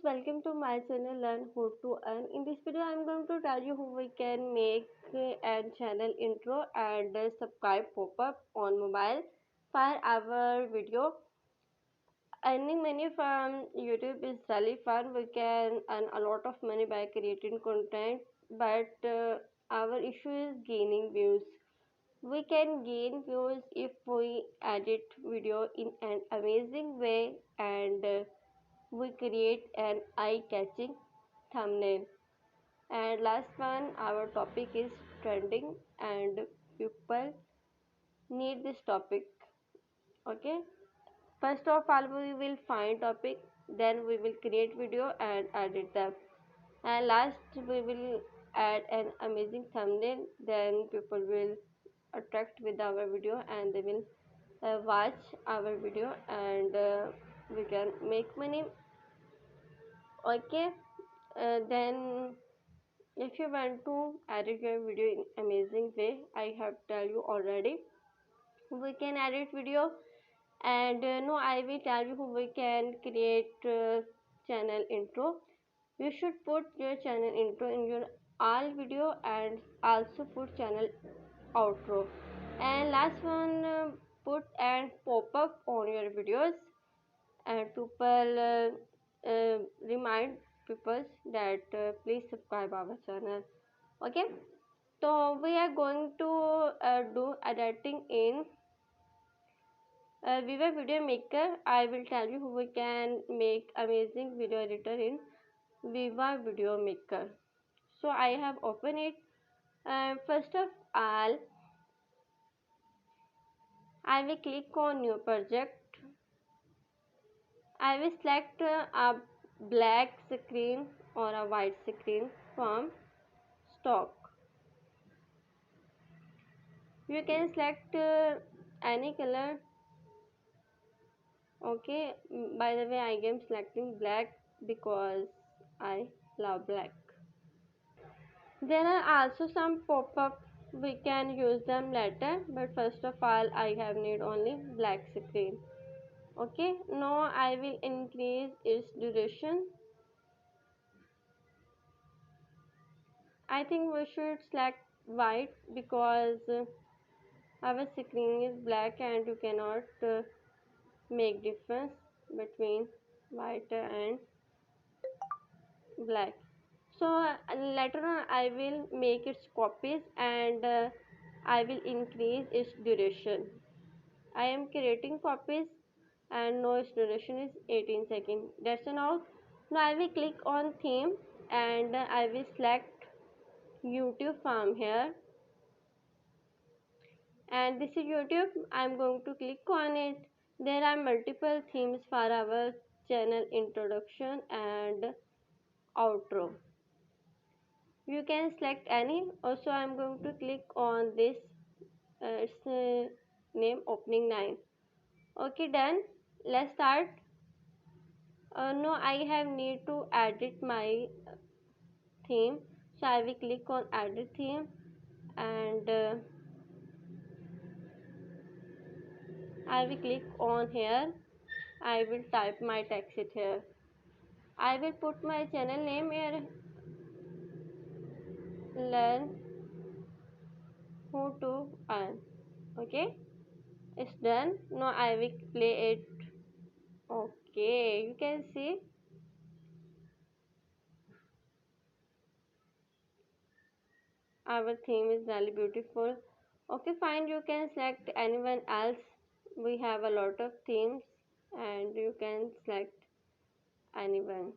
Welcome to my channel Learn How to Earn. In this video I'm going to tell you how we can make a channel intro and subscribe pop-up on mobile for our video. Earning money from YouTube is really fun. We can earn a lot of money by creating content, but our issue is gaining views. We can gain views if we edit video in an amazing way and we create an eye-catching thumbnail. And last one, our topic is trending and people need this topic. Okay. First of all, we will find topic, then we will create video and edit them. And last, we will add an amazing thumbnail. Then people will attract with our video and they will watch our video and we can make money. Okay. Then if you want to edit your video in amazing way, I have tell you already. We can edit video and no, I will tell you how we can create channel intro. You should put your channel intro in your all video and also put channel outro. And last one, put and pop up on your videos and people remind people that please subscribe our channel. Okay, so we are going to do editing in Viva Video Maker. I will tell you how we can make amazing video editor in Viva Video Maker. So I have opened it. First of all, I will click on new project. I will select a black screen or a white screen from stock. You can select any color. Okay, by the way, I am selecting black because I love black. There are also some pop-up. We can use them later, but first of all, I have need only black screen. Okay, now I will increase its duration. I think we should select white because our screen is black and you cannot make difference between white and black. So later on I will make its copies and I will increase its duration. I am creating copies and now its duration is 18 seconds. That's enough. Now I will click on theme and I will select YouTube from here, and this is YouTube. I'm going to click on it. There are multiple themes for our channel introduction and outro. You can select any. Also I'm going to click on this its name opening 9. Okay, done. Let's start. No, I have need to edit my theme, so I will click on edit theme and I will click on here. I will type my text it here. I will put my channel name here. Learn how to earn. Okay, it's done. Now I will play it. Okay, you can see our theme is really beautiful. Okay, fine. You can select anyone else. We have a lot of themes, and you can select anyone.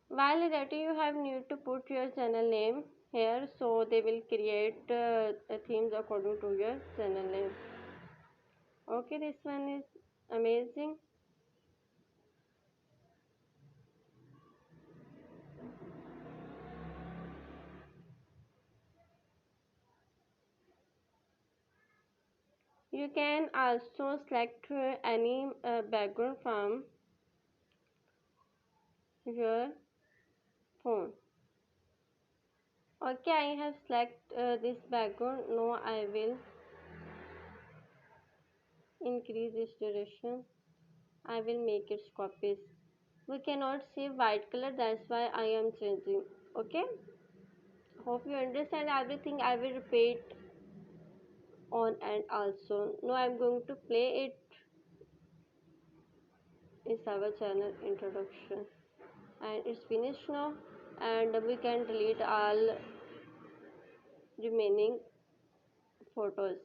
While editing, you have need to put your channel name here, so they will create themes according to your channel name. Okay, this one is amazing. You can also select any background from your phone. Okay, I have select this background. Now I will Increase its duration. I will make its copies. We cannot see white color, that's why I am changing. Okay, hope you understand everything. I will repeat on and also. Now I'm going to play it. Is our channel introduction and it's finished now, and we can delete all remaining photos.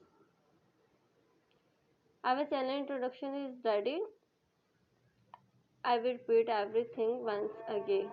Our channel introduction is ready. I will repeat everything once again.